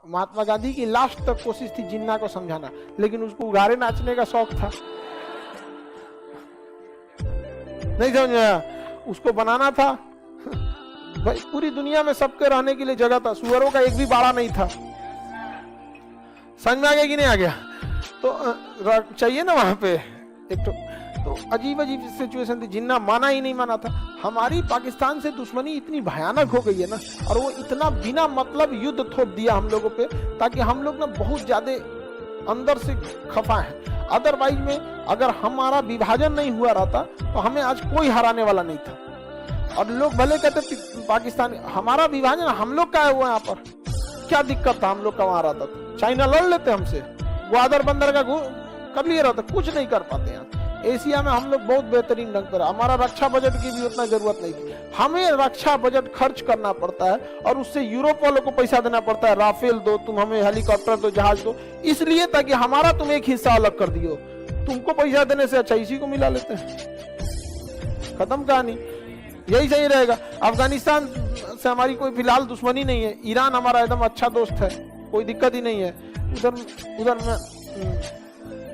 महात्मा गांधी की लास्ट तक कोशिश थी जिन्ना को समझाना, लेकिन उसको उघारे नाचने का शौक था, नहीं समझ आया, उसको बनाना था। भाई पूरी दुनिया में सबके रहने के लिए जगह था, सुअरों का एक भी बाड़ा नहीं था। समझ में आ गया कि नहीं आ गया? तो चाहिए ना वहां पे एक तो अजीब अजीब सिचुएशन थी। जिन्ना माना ही नहीं माना था। हमारी पाकिस्तान से दुश्मनी इतनी भयानक हो गई है ना, और वो इतना बिना मतलब युद्ध थोप दिया हम लोगों पे, ताकि हम लोग ना बहुत ज्यादा अंदर से खफा है। अदरवाइज में अगर हमारा विभाजन नहीं हुआ रहता तो हमें आज कोई हराने वाला नहीं था। और लोग भले कहते पाकिस्तान, हमारा विभाजन हम लोग का है वो, यहाँ पर क्या दिक्कत था हम लोग का वहां रहता था? चाइना लड़ लेते हमसे, ग्वादर बंदर का कर लिया रहता, कुछ नहीं कर पाते हैं। एशिया में हम लोग बहुत बेहतरीन ढंग पर, हमारा रक्षा बजट की भी उतना जरूरत नहीं थी। हमें रक्षा बजट खर्च करना पड़ता है और उससे यूरोप वालों को पैसा देना पड़ता है, राफेल दो, तुम हमें हेलीकॉप्टर दो, जहाज दो, इसलिए ताकि हमारा तुम एक हिस्सा अलग कर दियो। तुमको पैसा देने से अच्छा इसी को मिला लेते हैं, खत्म कहानी। यही सही रहेगा। अफगानिस्तान से हमारी कोई फिलहाल दुश्मनी नहीं है, ईरान हमारा एकदम अच्छा दोस्त है, कोई दिक्कत ही नहीं है। उधर में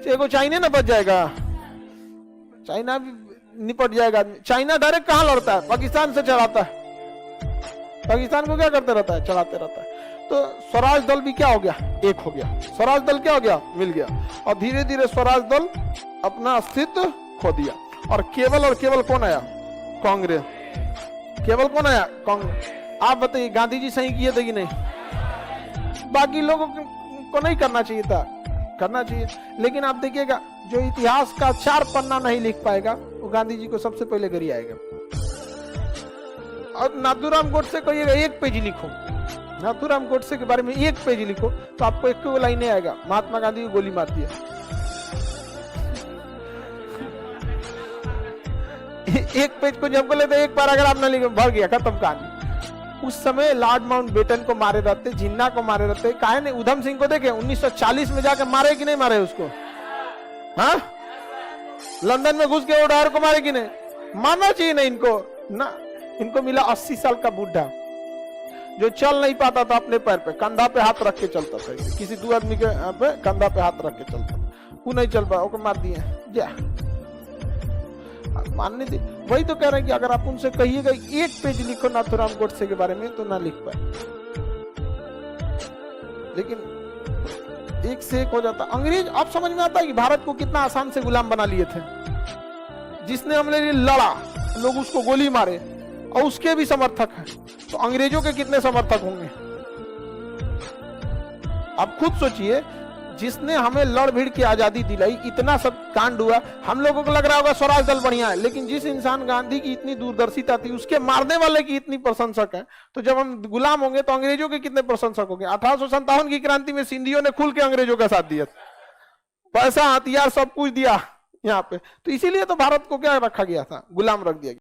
एगो चाइना ना बच जाएगा, चाइना भी निपट जाएगा। चाइना डायरेक्ट कहां लड़ता है? पाकिस्तान से चढ़ाता है, पाकिस्तान को क्या करते रहता है? चढ़ाते रहता है। तो स्वराज दल भी क्या हो गया? एक हो गया। स्वराज दल क्या हो गया? मिल गया। और धीरे धीरे स्वराज दल अपना अस्तित्व खो दिया, और केवल कौन आया? कांग्रेस। केवल कौन आया? कांग्रेस। आप बताइए गांधी जी सही किए थे कि नहीं? बाकी लोगों को नहीं करना चाहिए था, करना चाहिए। लेकिन आप देखिएगा, जो इतिहास का 4 पन्ना नहीं लिख पाएगा वो गांधी जी को सबसे पहले गरी आएगा। और नाथूराम गोडसे कहिएगा 1 पेज लिखो, नाथूराम गोडसे के बारे में 1 पेज लिखो, तो आपको 1 लाइन नहीं आएगा। महात्मा गांधी को गोली मार दिया। 1 पेज को जब बोले तो 1 पैराग्राफ ना लिखे, भर गया, खत्म कहानी। उस समय लॉर्ड माउंटबेटन को मारे रहते, जिन्ना को मारे रहते, काहे ने उधम सिंह को देखे 1940 में जाकर मारे कि नहीं मारे उसको? हाँ, लंदन में घुस के वो डायर को मारे कि नहीं? मारना चाहिए ना इनको ना। इनको मिला 80 साल का बूढ़ा जो चल नहीं पाता था अपने पैर पे, कंधा पे हाथ रख के चलता था, किसी 2 आदमी के पे कंधा पे हाथ रख के चलता था, वो नहीं चल पाया, वो मार दिए। जा मानने दे। वही तो कह रहे हैं कि अगर आप उनसे कहिएगा 1 पेज लिखो नाथूराम गोडसे के बारे में, तो ना लिख पाए। लेकिन एक से एक हो जाता। अंग्रेज, आप समझ में आता है कि भारत को कितना आसान से गुलाम बना लिए थे। जिसने हमने लिए लड़ा, लोग उसको गोली मारे, और उसके भी समर्थक हैं, तो अंग्रेजों के कितने समर्थक होंगे? आप खुद सोचिए, जिसने हमें लड़ भिड़ की आजादी दिलाई, इतना सब कांड हुआ, हम लोगों को लग रहा होगा स्वराज दल बढ़िया है, लेकिन जिस इंसान गांधी की इतनी दूरदर्शिता थी, उसके मारने वाले की इतनी प्रशंसक है, तो जब हम गुलाम होंगे तो अंग्रेजों के कितने प्रशंसक होंगे? 1857 की क्रांति में सिंधियों ने खुल के अंग्रेजों का साथ दिया, पैसा हथियार सब कुछ दिया यहाँ पे। तो इसीलिए तो भारत को क्या रखा गया था? गुलाम रख दिया गया।